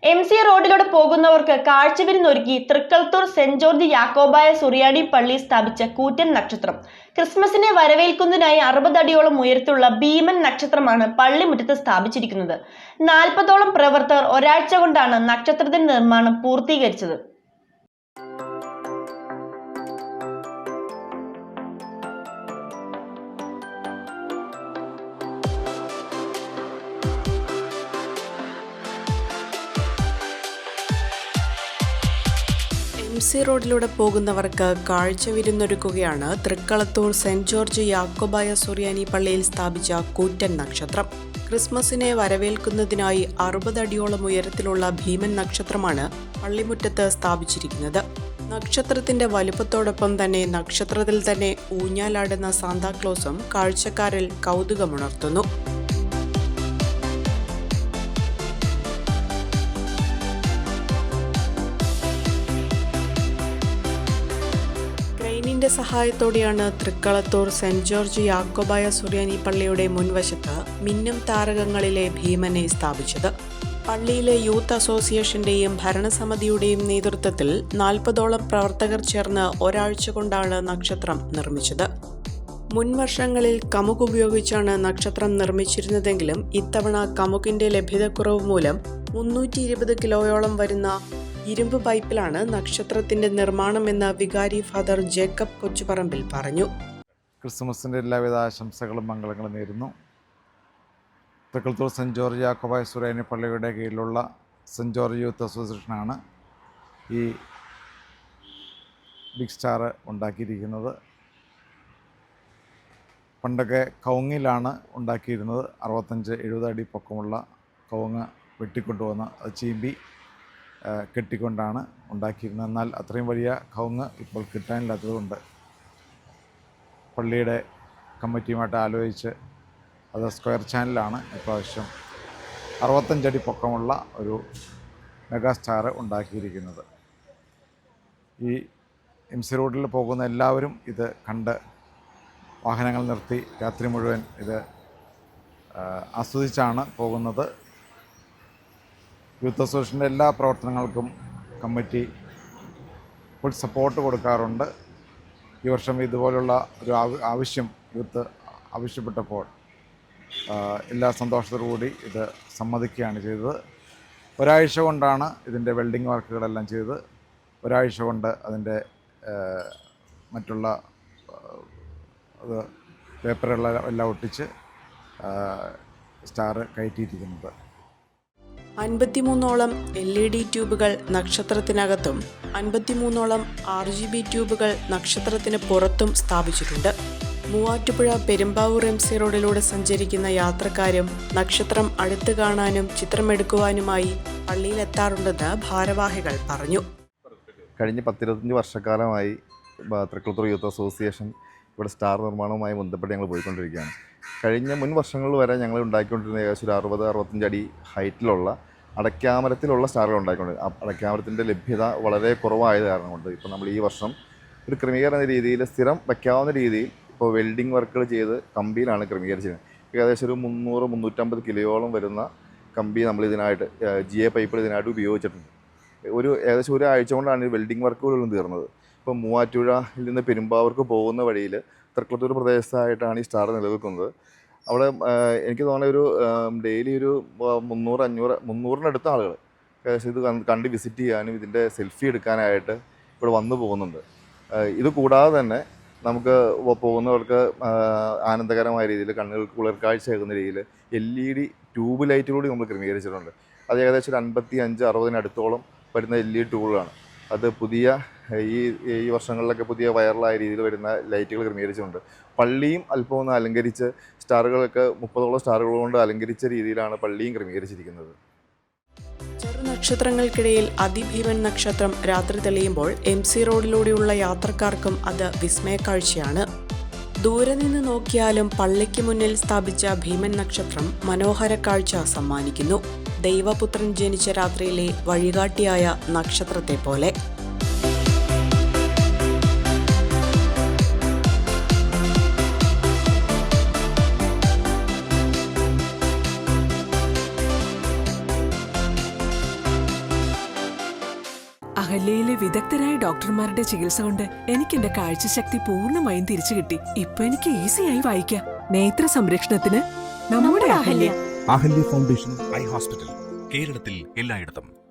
MC റോഡിലൂടെ പോകുന്നവർക്ക് കാഴ്ചവിരുന്നൊരുക്കി Thrikkalathoor saint George Yakobaya സുറിയാനി പള്ളി സ്ഥാപിച്ച കൂറ്റൻ നക്ഷത്രം. ക്രിസ്മസിനെ വരവേൽക്കുന്നതിനായി 60 അടിയോളം ഉയരത്തിലുള്ള ഭീമൻ നക്ഷത്രമാണ് പള്ളിമുറ്റത്ത് സ്ഥാപിച്ചിരിക്കുന്നത്. 40ഓളം പ്രവർത്തകർ ഒരാഴ്ച കൊണ്ടാണ് നക്ഷത്രത്തിന്റെ നിർമ്മാണം പൂർത്തീകരിച്ചത്. MC റോഡിലൂടെ പോകുന്നവർക്ക് കാഴ്ചവിരുന്നൊരുക്കുകയാണ് തൃക്കളത്തൂർ സെന്റ് ജോർജ് യാക്കോബായ സുറിയാനി പള്ളിയിൽ സ്ഥാപിച്ച കൂറ്റൻ നക്ഷത്രം. ക്രിസ്മസിനെ വരവേൽക്കുന്നതിനായി 60 അടിയോളം ഉയരത്തിലുള്ള ഭീമൻ നക്ഷത്രമാണ് പള്ളിമുറ്റത്ത് സ്ഥാപിച്ചിരിക്കുന്നത്. നക്ഷത്രത്തിന്റെ വലുപ്പത്തോടൊപ്പം തന്നെ നക്ഷത്രത്തിൽ തന്നെ ഊഞ്ഞാലാടുന്ന സാന്താക്ലോസും കാഴ്ചക്കാരിൽ കൗതുകമുണർത്തുന്നു. ക്രെയിനിന്റെ സഹായത്തോടെയാണ് തൃക്കളത്തൂർ സെന്റ് ജോർജ് യാക്കോബായ സുറിയാനി പള്ളിയുടെ മുൻവശത്ത് മിന്നും താരകങ്ങളിലെ ഭീമനെ സ്ഥാപിച്ചത്. പള്ളിയിലെ യൂത്ത് അസോസിയേഷന്റെയും ഭരണസമിതിയുടെയും നേതൃത്വത്തിൽ 40ഓളം പ്രവർത്തകർ ചേർന്ന് ഒരാഴ്ച കൊണ്ടാണ് നക്ഷത്രം നിർമ്മിച്ചത്. മുൻവർഷങ്ങളിൽ കമുക് ഉപയോഗിച്ചാണ് നക്ഷത്രം നിർമ്മിച്ചിരുന്നതെങ്കിലും ഇത്തവണ കമുകിന്റെ ലഭ്യതക്കുറവ് മൂലം 320 കിലോയോളം വരുന്ന ഇരുമ്പ് പൈപ്പിലാണ് നക്ഷത്രത്തിന്റെ നിർമ്മാണമെന്ന് വികാരി ഫാദർ ജേക്കബ് കൊച്ചുപറമ്പിൽ പറഞ്ഞു. ക്രിസ്മസിൻ്റെ എല്ലാവിധ ആശംസകളും മംഗളങ്ങളും നേരുന്നു. തൃക്കളത്തൂർ സെന്റ് ജോർജ് യാക്കോബായ സുറിയാനി പള്ളിയുടെ കീഴിലുള്ള സെന്റ് ജോർജ് യൂത്ത് അസോസിയേഷനാണ് ഈ ബിഗ് സ്റ്റാർ ഉണ്ടാക്കിയിരിക്കുന്നത്. പണ്ടൊക്കെ കവുങ്ങിലാണ് ഉണ്ടാക്കിയിരുന്നത്. 65-70 അടി പൊക്കമുള്ള കവുങ്ങ് വെട്ടിക്കൊണ്ടുവന്ന് അത് ചീമ്പി കെട്ടിക്കൊണ്ടാണ് ഉണ്ടാക്കിയിരുന്നത്. എന്നാൽ അത്രയും വലിയ കവുങ്ങ് ഇപ്പോൾ കിട്ടാനില്ലാത്തതുകൊണ്ട് പള്ളിയുടെ കമ്മിറ്റിയുമായിട്ട് ആലോചിച്ച് അത് സ്ക്വയർ ചാനലാണ് ഇപ്രാവശ്യം 65 അടി പൊക്കമുള്ള ഒരു മെഗാ സ്റ്റാർ ഉണ്ടാക്കിയിരിക്കുന്നത്. ഈ MC റോഡിൽ പോകുന്ന എല്ലാവരും ഇത് കണ്ട് വാഹനങ്ങൾ നിർത്തി രാത്രി മുഴുവൻ ഇത് ആസ്വദിച്ചാണ് പോകുന്നത്. യൂത്ത് അസോസിയേഷൻ്റെ എല്ലാ പ്രവർത്തനങ്ങൾക്കും കമ്മിറ്റി ഫുൾ സപ്പോർട്ട് കൊടുക്കാറുണ്ട്. ഈ വർഷം ഇതുപോലുള്ള ഒരു ആവശ്യം യൂത്ത് ആവശ്യപ്പെട്ടപ്പോൾ എല്ലാ സന്തോഷത്തോടുകൂടി ഇത് സമ്മതിക്കുകയാണ് ചെയ്തത്. ഒരാഴ്ച കൊണ്ടാണ് ഇതിൻ്റെ വെൽഡിംഗ് വർക്കുകളെല്ലാം ചെയ്ത് ഒരാഴ്ച കൊണ്ട് അതിൻ്റെ മറ്റുള്ള അത് പേപ്പറുകളെല്ലാം ഒട്ടിച്ച് സ്റ്റാർ കയറ്റിയിരിക്കുന്നത്. 53ഓളം LED ട്യൂബുകൾ നക്ഷത്രത്തിനകത്തും 53ഓളം RGB ട്യൂബുകൾ നക്ഷത്രത്തിന് പുറത്തും സ്ഥാപിച്ചിട്ടുണ്ട്. മൂവാറ്റുപുഴ പെരുമ്പാവൂർ MC റോഡിലൂടെ സഞ്ചരിക്കുന്ന യാത്രക്കാരും നക്ഷത്രം അടുത്ത് കാണാനും ചിത്രമെടുക്കുവാനുമായി പള്ളിയിലെത്താറുണ്ടെന്ന് ഭാരവാഹികൾ പറഞ്ഞു. കഴിഞ്ഞ 10-25 വർഷക്കാലമായി തൃക്കളത്തൂർ യൂത്ത് അസോസിയേഷൻ ഇവിടെ സ്റ്റാർ നിർമ്മാണവുമായി ബന്ധപ്പെട്ട് ഞങ്ങൾ പോയിക്കൊണ്ടിരിക്കുകയാണ്. കഴിഞ്ഞ മുൻ വർഷങ്ങളിൽ വരെ ഞങ്ങൾ ഉണ്ടാക്കിക്കൊണ്ടിരുന്ന ഏകദേശം 60-65 അടി ഹൈറ്റിലുള്ള അടയ്ക്കാമരത്തിലുള്ള സ്റ്റാറുകൾ ഉണ്ടാക്കിക്കൊണ്ടിരുന്നത്. അടയ്ക്കാമരത്തിൻ്റെ ലഭ്യത വളരെ കുറവായത് കാരണം കൊണ്ട് ഇപ്പോൾ നമ്മൾ ഈ വർഷം ഒരു ക്രമീകരണ രീതിയിൽ സ്ഥിരം വയ്ക്കാവുന്ന രീതിയിൽ ഇപ്പോൾ വെൽഡിംഗ് വർക്കുകൾ ചെയ്ത് കമ്പിയിലാണ് ക്രമീകരിച്ചത്. ഏകദേശം ഒരു 300-350 കിലോയോളം വരുന്ന കമ്പി നമ്മൾ ഇതിനായിട്ട് GA പൈപ്പുകൾ ഇതിനായിട്ട് ഉപയോഗിച്ചിട്ടുണ്ട്. ഏകദേശം ഒരാഴ്ച കൊണ്ടാണ് ഈ വെൽഡിംഗ് വർക്കുകളൊന്നും തീർന്നത്. ഇപ്പോൾ മൂവാറ്റുപുഴയിൽ നിന്ന് പെരുമ്പാവൂർക്ക് പോകുന്ന വഴിയിൽ തൃക്കളത്തൂർ പ്രദേശത്തായിട്ടാണ് ഈ സ്റ്റാർ നിലനിൽക്കുന്നത്. അവിടെ എനിക്ക് തോന്നുന്ന ഒരു ഡെയിലി ഒരു 300-500-300-നടുത്ത ആളുകൾ ഏകദേശം ഇത് കണ്ട് വിസിറ്റ് ചെയ്യാനും ഇതിൻ്റെ സെൽഫി എടുക്കാനായിട്ട് ഇവിടെ വന്നു പോകുന്നുണ്ട്. ഇത് കൂടാതെ തന്നെ നമുക്ക് പോകുന്നവർക്ക് ആനന്ദകരമായ രീതിയിൽ കണ്ണുകൾക്ക് കുളിർക്കാഴ്ചയാകുന്ന രീതിയിൽ LED ട്യൂബ് ലൈറ്റുകൂടി നമ്മൾ ക്രമീകരിച്ചിട്ടുണ്ട്. അത് ഏകദേശം ഒരു 55-60-നടുത്തോളം വരുന്ന LED ട്യൂബുകളാണ്. അത് പുതിയ ഈ വർഷങ്ങളിലൊക്കെ പുതിയ വൈറലായ രീതിയിൽ വരുന്ന ലൈറ്റുകൾ ക്രമീകരിച്ചിട്ടുണ്ട്. പള്ളിയും അല്പം ഒന്ന് അലങ്കരിച്ച് സ്റ്റാറുകളൊക്കെ 30ഓളം സ്റ്റാറുകൾ കൊണ്ട് അലങ്കരിച്ച രീതിയിലാണ് പള്ളിയും ക്രമീകരിച്ചിരിക്കുന്നത്. ചെറുനക്ഷത്രങ്ങൾക്കിടയിൽ അതിഭീമൻ നക്ഷത്രം രാത്രി തെളിയുമ്പോൾ MC റോഡിലൂടെയുള്ള യാത്രക്കാർക്കും അത് വിസ്മയക്കാഴ്ചയാണ്. ദൂരെ നിന്ന് നോക്കിയാലും പള്ളിക്ക് മുന്നിൽ സ്ഥാപിച്ച ഭീമൻ നക്ഷത്രം മനോഹര കാഴ്ച സമ്മാനിക്കുന്നു. ദൈവപുത്രൻ ജനിച്ച രാത്രിയിലെ വഴികാട്ടിയായ നക്ഷത്രത്തെ പോലെ. അഹല്യയിലെ വിദഗ്ധരായ ഡോക്ടർമാരുടെ ചികിത്സ കൊണ്ട് എനിക്ക് എന്റെ കാഴ്ചശക്തി പൂർണ്ണമായും തിരിച്ചു കിട്ടി. ഇപ്പൊ എനിക്ക് ഈസിയായി വായിക്കാം. നേത്ര സംരക്ഷണത്തിന് നമ്മുടെ Ahalya. Ahalya foundation eye hospital, കേരളത്തിൽ എല്ലായിടത്തും.